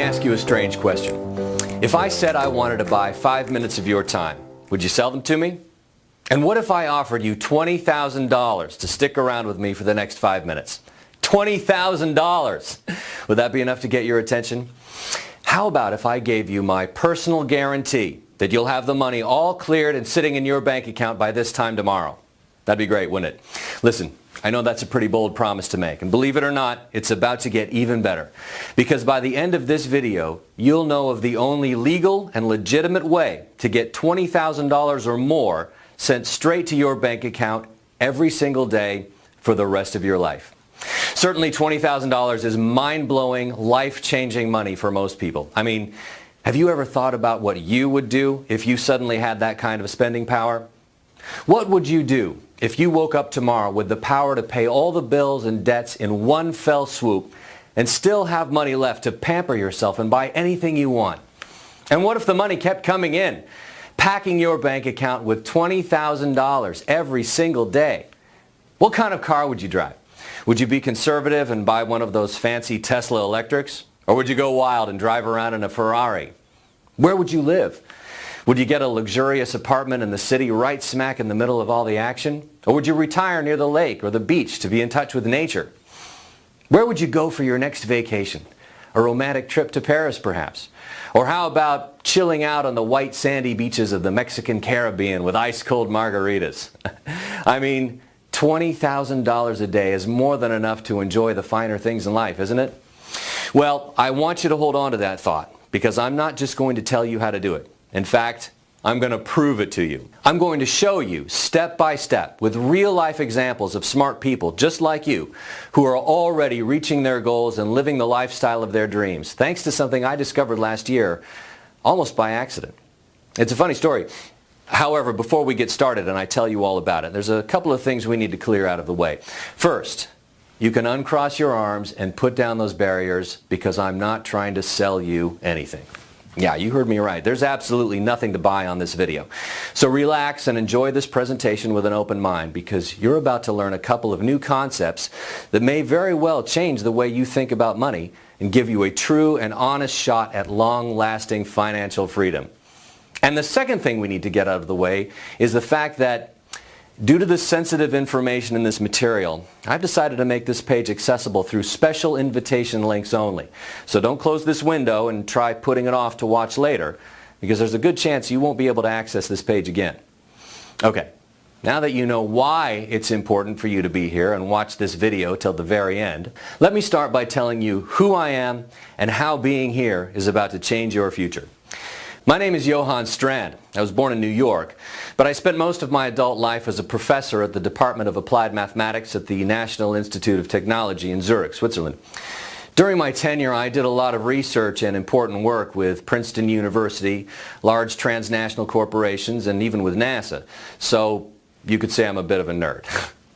ask you a strange question. If I said I wanted to buy 5 minutes of your time, would you sell them to me? And what if I offered you $20,000 to stick around with me for the next 5 minutes? $20,000! Would that be enough to get your attention? How about if I gave you my personal guarantee that you'll have the money all cleared and sitting in your bank account by this time tomorrow? That'd be great, wouldn't it? Listen, I know that's a pretty bold promise to make, and believe it or not, it's about to get even better. Because by the end of this video, you'll know of the only legal and legitimate way to get $20,000 or more sent straight to your bank account every single day for the rest of your life. Certainly $20,000 is mind-blowing, life-changing money for most people. I mean, have you ever thought about what you would do if you suddenly had that kind of spending power? What would you do if you woke up tomorrow with the power to pay all the bills and debts in one fell swoop and still have money left to pamper yourself and buy anything you want? And what if the money kept coming in, packing your bank account with $20,000 every single day? What kind of car would you drive? Would you be conservative and buy one of those fancy Tesla electrics? Or would you go wild and drive around in a Ferrari? Where would you live? Would you get a luxurious apartment in the city right smack in the middle of all the action? Or would you retire near the lake or the beach to be in touch with nature? Where would you go for your next vacation? A romantic trip to Paris, perhaps? Or how about chilling out on the white sandy beaches of the Mexican Caribbean with ice-cold margaritas? I mean, $20,000 a day is more than enough to enjoy the finer things in life, isn't it? Well, I want you to hold on to that thought, because I'm not just going to tell you how to do it. In fact, I'm going to prove it to you. I'm going to show you step by step with real-life examples of smart people just like you who are already reaching their goals and living the lifestyle of their dreams, thanks to something I discovered last year almost by accident. It's a funny story. However, before we get started and I tell you all about it, there's a couple of things we need to clear out of the way. First, you can uncross your arms and put down those barriers because I'm not trying to sell you anything. Yeah, you heard me right. There's absolutely nothing to buy on this video. So relax and enjoy this presentation with an open mind, because you're about to learn a couple of new concepts that may very well change the way you think about money and give you a true and honest shot at long-lasting financial freedom. And the second thing we need to get out of the way is the fact that due to the sensitive information in this material, I've decided to make this page accessible through special invitation links only. So don't close this window and try putting it off to watch later, because there's a good chance you won't be able to access this page again. Okay, now that you know why it's important for you to be here and watch this video till the very end, let me start by telling you who I am and how being here is about to change your future. My name is Johann Strand. I was born in New York, but I spent most of my adult life as a professor at the Department of Applied Mathematics at the National Institute of Technology in Zurich, Switzerland. During my tenure, I did a lot of research and important work with Princeton University, large transnational corporations, and even with NASA. So you could say I'm a bit of a nerd.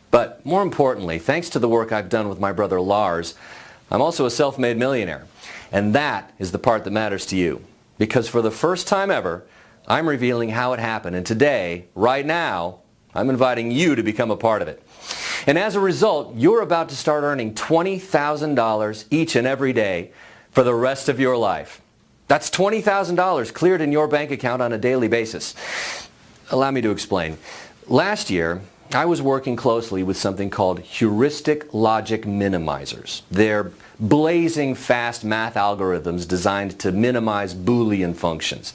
But more importantly, thanks to the work I've done with my brother Lars, I'm also a self-made millionaire. And that is the part that matters to you. Because for the first time ever, I'm revealing how it happened. And today, right now, I'm inviting you to become a part of it. And as a result, you're about to start earning $20,000 each and every day for the rest of your life. That's $20,000 cleared in your bank account on a daily basis. Allow me to explain. Last year, I was working closely with something called heuristic logic minimizers. They're blazing fast math algorithms designed to minimize Boolean functions.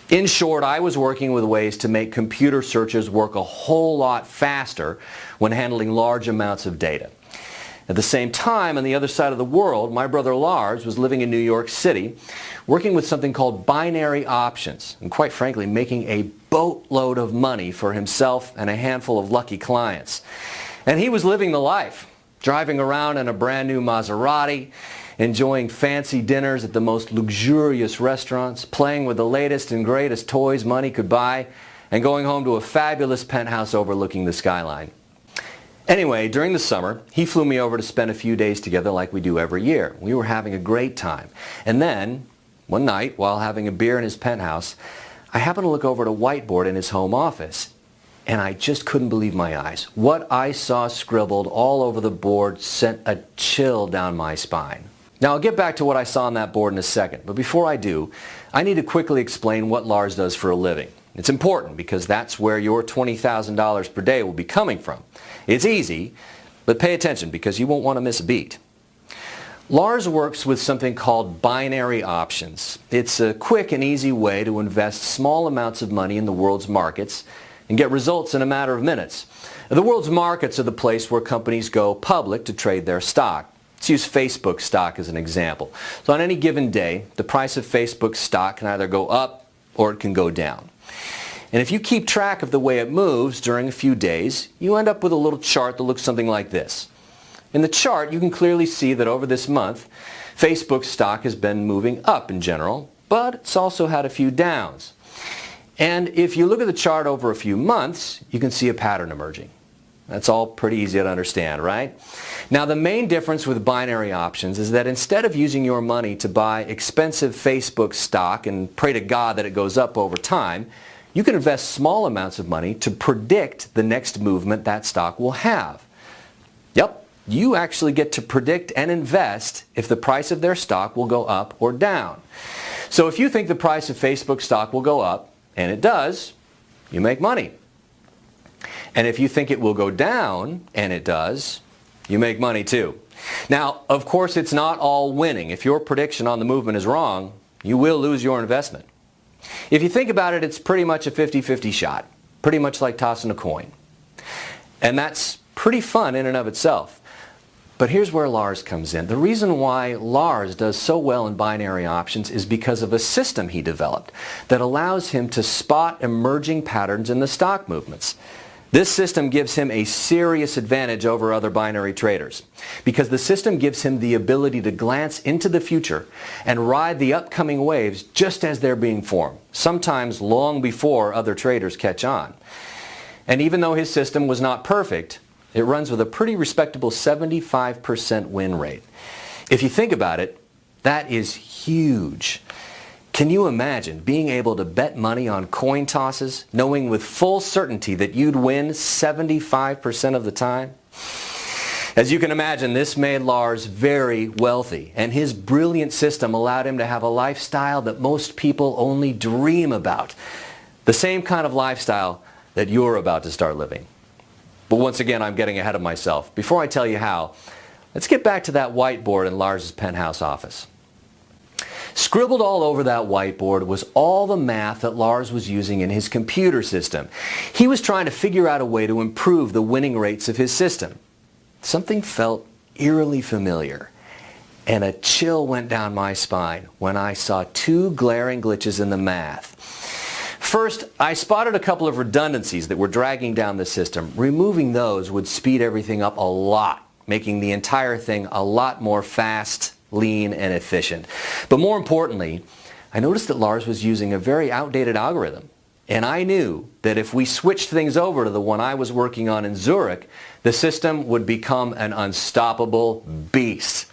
In short, I was working with ways to make computer searches work a whole lot faster when handling large amounts of data. At the same time, on the other side of the world, my brother Lars was living in New York City, working with something called binary options, and quite frankly, making a boatload of money for himself and a handful of lucky clients. And he was living the life, driving around in a brand new Maserati, enjoying fancy dinners at the most luxurious restaurants, playing with the latest and greatest toys money could buy, and going home to a fabulous penthouse overlooking the skyline. Anyway, during the summer, he flew me over to spend a few days together like we do every year. We were having a great time. And then, one night, while having a beer in his penthouse, I happened to look over at a whiteboard in his home office. And I just couldn't believe my eyes. What I saw scribbled all over the board sent a chill down my spine. Now I'll get back to what I saw on that board in a second, but before I do, I need to quickly explain what Lars does for a living. It's important because that's where your $20,000 per day will be coming from. It's easy, but pay attention because you won't want to miss a beat. Lars works with something called binary options. It's a quick and easy way to invest small amounts of money in the world's markets and get results in a matter of minutes. The world's markets are the place where companies go public to trade their stock. Let's use Facebook stock as an example. So on any given day, the price of Facebook stock can either go up or it can go down. And if you keep track of the way it moves during a few days, you end up with a little chart that looks something like this. In the chart, you can clearly see that over this month, Facebook stock has been moving up in general, but it's also had a few downs. And if you look at the chart over a few months, you can see a pattern emerging. That's all pretty easy to understand, right? Now the main difference with binary options is that instead of using your money to buy expensive Facebook stock and pray to God that it goes up over time, you can invest small amounts of money to predict the next movement that stock will have. Yep, you actually get to predict and invest if the price of their stock will go up or down. So if you think the price of Facebook stock will go up, and it does, you make money. And if you think it will go down, and it does, you make money too. Now, of course, it's not all winning. If your prediction on the movement is wrong, you will lose your investment. If you think about it, it's pretty much a 50-50 shot, pretty much like tossing a coin. And that's pretty fun in and of itself. But here's where Lars comes in. The reason why Lars does so well in binary options is because of a system he developed that allows him to spot emerging patterns in the stock movements. This system gives him a serious advantage over other binary traders because the system gives him the ability to glance into the future and ride the upcoming waves just as they're being formed, sometimes long before other traders catch on. And even though his system was not perfect, it runs with a pretty respectable 75% win rate. If you think about it, that is huge. Can you imagine being able to bet money on coin tosses, knowing with full certainty that you'd win 75% of the time? As you can imagine, this made Lars very wealthy, and his brilliant system allowed him to have a lifestyle that most people only dream about. The same kind of lifestyle that you're about to start living. But once again, I'm getting ahead of myself. Before I tell you how, let's get back to that whiteboard in Lars's penthouse office. Scribbled all over that whiteboard was all the math that Lars was using in his computer system. He was trying to figure out a way to improve the winning rates of his system. Something felt eerily familiar, and a chill went down my spine when I saw two glaring glitches in the math. First, I spotted a couple of redundancies that were dragging down the system. Removing those would speed everything up a lot, making the entire thing a lot more fast, lean, and efficient. But more importantly, I noticed that Lars was using a very outdated algorithm. And I knew that if we switched things over to the one I was working on in Zurich, the system would become an unstoppable beast.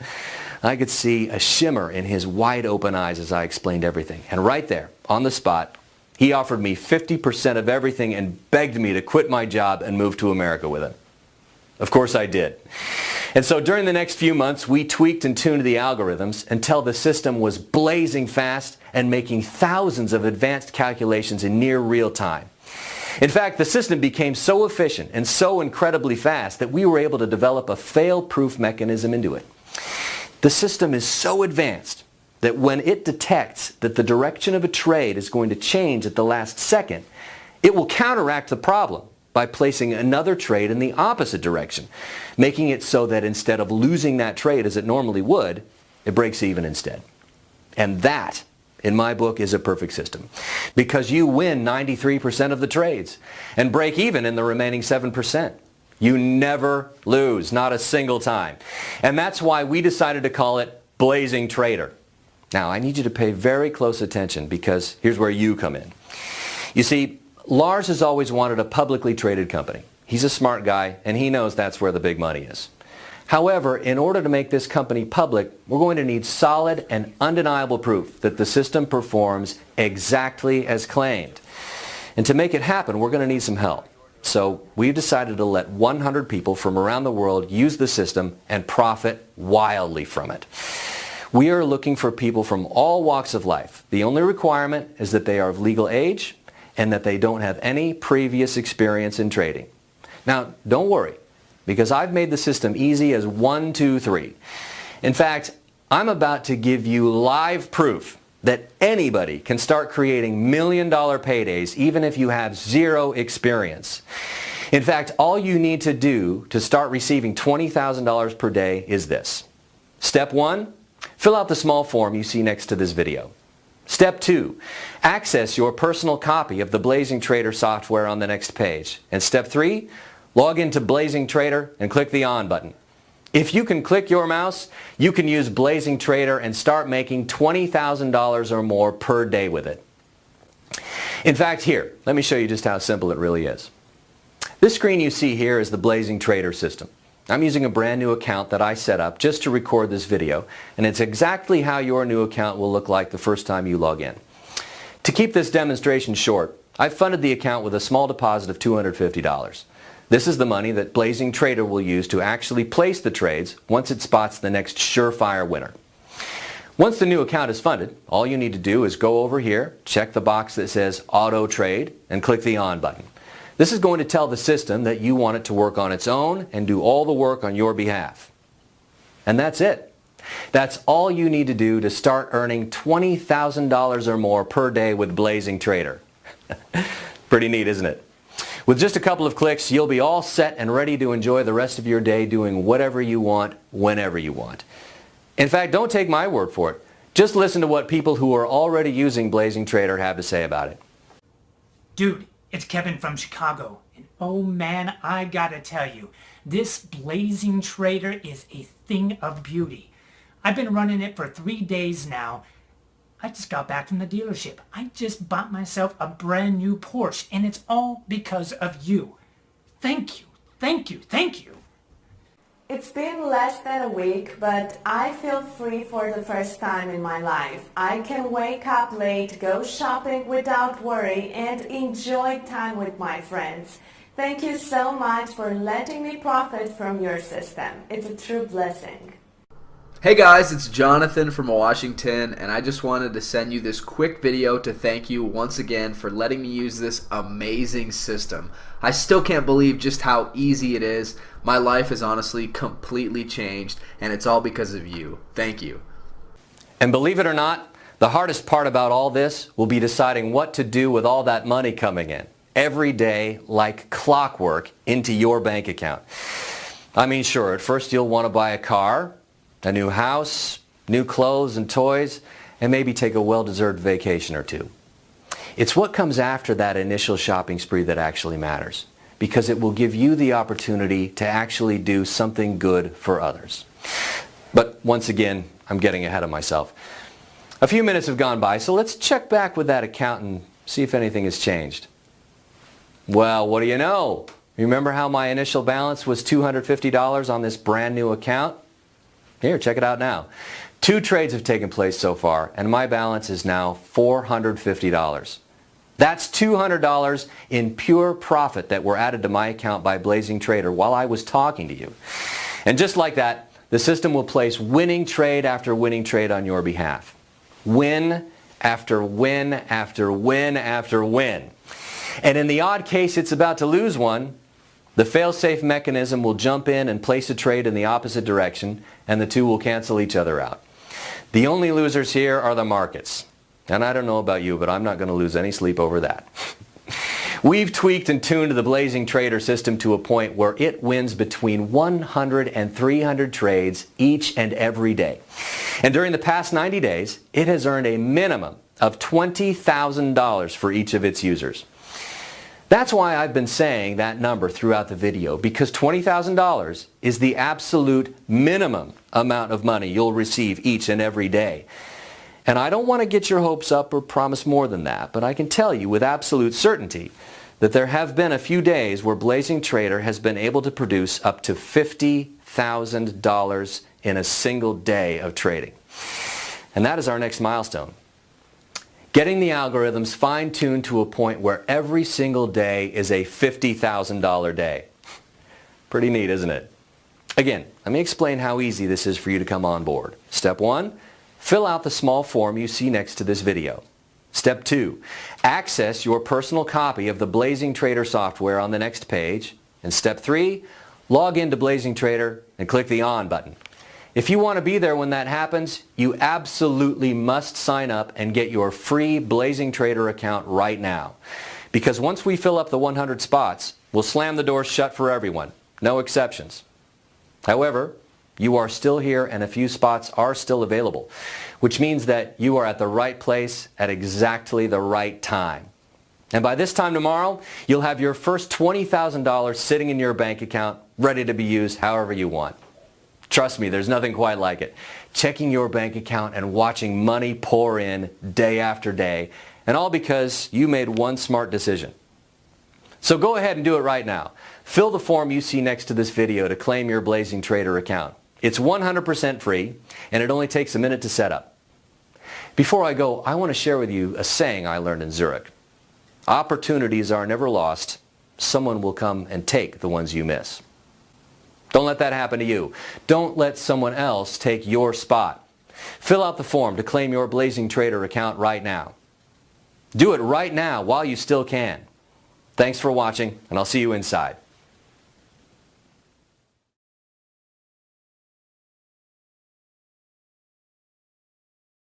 I could see a shimmer in his wide open eyes as I explained everything. And right there, on the spot, he offered me 50% of everything and begged me to quit my job and move to America with him. Of course I did. And so during the next few months, we tweaked and tuned the algorithms until the system was blazing fast and making thousands of advanced calculations in near real time. In fact, the system became so efficient and so incredibly fast that we were able to develop a fail-proof mechanism into it. The system is so advanced that when it detects that the direction of a trade is going to change at the last second, it will counteract the problem by placing another trade in the opposite direction, making it so that instead of losing that trade as it normally would, it breaks even instead. And that, in my book, is a perfect system, because you win 93% of the trades and break even in the remaining 7%. You never lose, not a single time. And that's why we decided to call it Blazing Trader. Now, I need you to pay very close attention because here's where you come in. You see, Lars has always wanted a publicly traded company. He's a smart guy, and he knows that's where the big money is. However, in order to make this company public, we're going to need solid and undeniable proof that the system performs exactly as claimed. And to make it happen, we're going to need some help. So we've decided to let 100 people from around the world use the system and profit wildly from it. We are looking for people from all walks of life. The only requirement is that they are of legal age and that they don't have any previous experience in trading. Now, don't worry, because I've made the system easy as 1, 2, 3. In fact, I'm about to give you live proof that anybody can start creating million-dollar paydays even if you have zero experience. In fact, all you need to do to start receiving $20,000 per day is this. Step 1, fill out the small form you see next to this video. Step 2, access your personal copy of the Blazing Trader software on the next page. And step 3, log into Blazing Trader and click the On button. If you can click your mouse, you can use Blazing Trader and start making $20,000 or more per day with it. In fact, here, let me show you just how simple it really is. This screen you see here is the Blazing Trader system. I'm using a brand new account that I set up just to record this video, and it's exactly how your new account will look like the first time you log in. To keep this demonstration short, I've funded the account with a small deposit of $250. This is the money that Blazing Trader will use to actually place the trades once it spots the next surefire winner. Once the new account is funded, all you need to do is go over here, check the box that says Auto Trade, and click the On button. This is going to tell the system that you want it to work on its own and do all the work on your behalf. And that's it. That's all you need to do to start earning $20,000 or more per day with Blazing Trader. Pretty neat, isn't it? With just a couple of clicks, you'll be all set and ready to enjoy the rest of your day doing whatever you want, whenever you want. In fact, don't take my word for it. Just listen to what people who are already using Blazing Trader have to say about it. Dude, it's Kevin from Chicago, and oh man, I gotta tell you, this Blazing Trader is a thing of beauty. I've been running it for 3 days now. I just got back from the dealership. I just bought myself a brand new Porsche, and it's all because of you. Thank you, thank you, thank you. It's been less than a week, but I feel free for the first time in my life. I can wake up late, go shopping without worry, and enjoy time with my friends. Thank you so much for letting me profit from your system. It's a true blessing. Hey guys, it's Jonathan from Washington, and I just wanted to send you this quick video to thank you once again for letting me use this amazing system. I still can't believe just how easy it is. My life has honestly completely changed, and it's all because of you. Thank you. And believe it or not, the hardest part about all this will be deciding what to do with all that money coming in every day like clockwork into your bank account. I mean, sure, at first you'll want to buy a car, a new house, new clothes and toys, and maybe take a well-deserved vacation or two. It's what comes after that initial shopping spree that actually matters, because it will give you the opportunity to actually do something good for others. But once again, I'm getting ahead of myself. A few minutes have gone by, so let's check back with that account and see if anything has changed. Well, what do you know? Remember how my initial balance was $250 on this brand new account? Here, check it out now. 2 trades have taken place so far, and my balance is now $450. That's $200 in pure profit that were added to my account by Blazing Trader while I was talking to you. And just like that, the system will place winning trade after winning trade on your behalf. Win after win after win after win. And in the odd case it's about to lose one, the fail-safe mechanism will jump in and place a trade in the opposite direction, and the two will cancel each other out. The only losers here are the markets. And I don't know about you, but I'm not going to lose any sleep over that. We've tweaked and tuned the Blazing Trader system to a point where it wins between 100 and 300 trades each and every day. And during the past 90 days, it has earned a minimum of $20,000 for each of its users. That's why I've been saying that number throughout the video, because $20,000 is the absolute minimum amount of money you'll receive each and every day. And I don't want to get your hopes up or promise more than that, but I can tell you with absolute certainty that there have been a few days where Blazing Trader has been able to produce up to $50,000 in a single day of trading. And that is our next milestone. Getting the algorithms fine-tuned to a point where every single day is a $50,000 day. Pretty neat, isn't it? Again, let me explain how easy this is for you to come on board. Step 1, Fill out the small form you see next to this video. Step 2. Access your personal copy of the Blazing Trader software on the next page. And Step 3. Log into Blazing Trader and click the On button. If you want to be there when that happens, you absolutely must sign up and get your free Blazing Trader account right now. Because once we fill up the 100 spots, we'll slam the doors shut for everyone. No exceptions. However, you are still here and a few spots are still available, which means that you are at the right place at exactly the right time. And by this time tomorrow, you'll have your first $20,000 sitting in your bank account, ready to be used however you want. Trust me, there's nothing quite like it. Checking your bank account and watching money pour in day after day, and all because you made one smart decision. So go ahead and do it right now. Fill the form you see next to this video to claim your Blazing Trader account. It's 100% free, and it only takes a minute to set up. Before I go, I want to share with you a saying I learned in Zurich. Opportunities are never lost. Someone will come and take the ones you miss. Don't let that happen to you. Don't let someone else take your spot. Fill out the form to claim your Blazing Trader account right now. Do it right now while you still can. Thanks for watching, and I'll see you inside.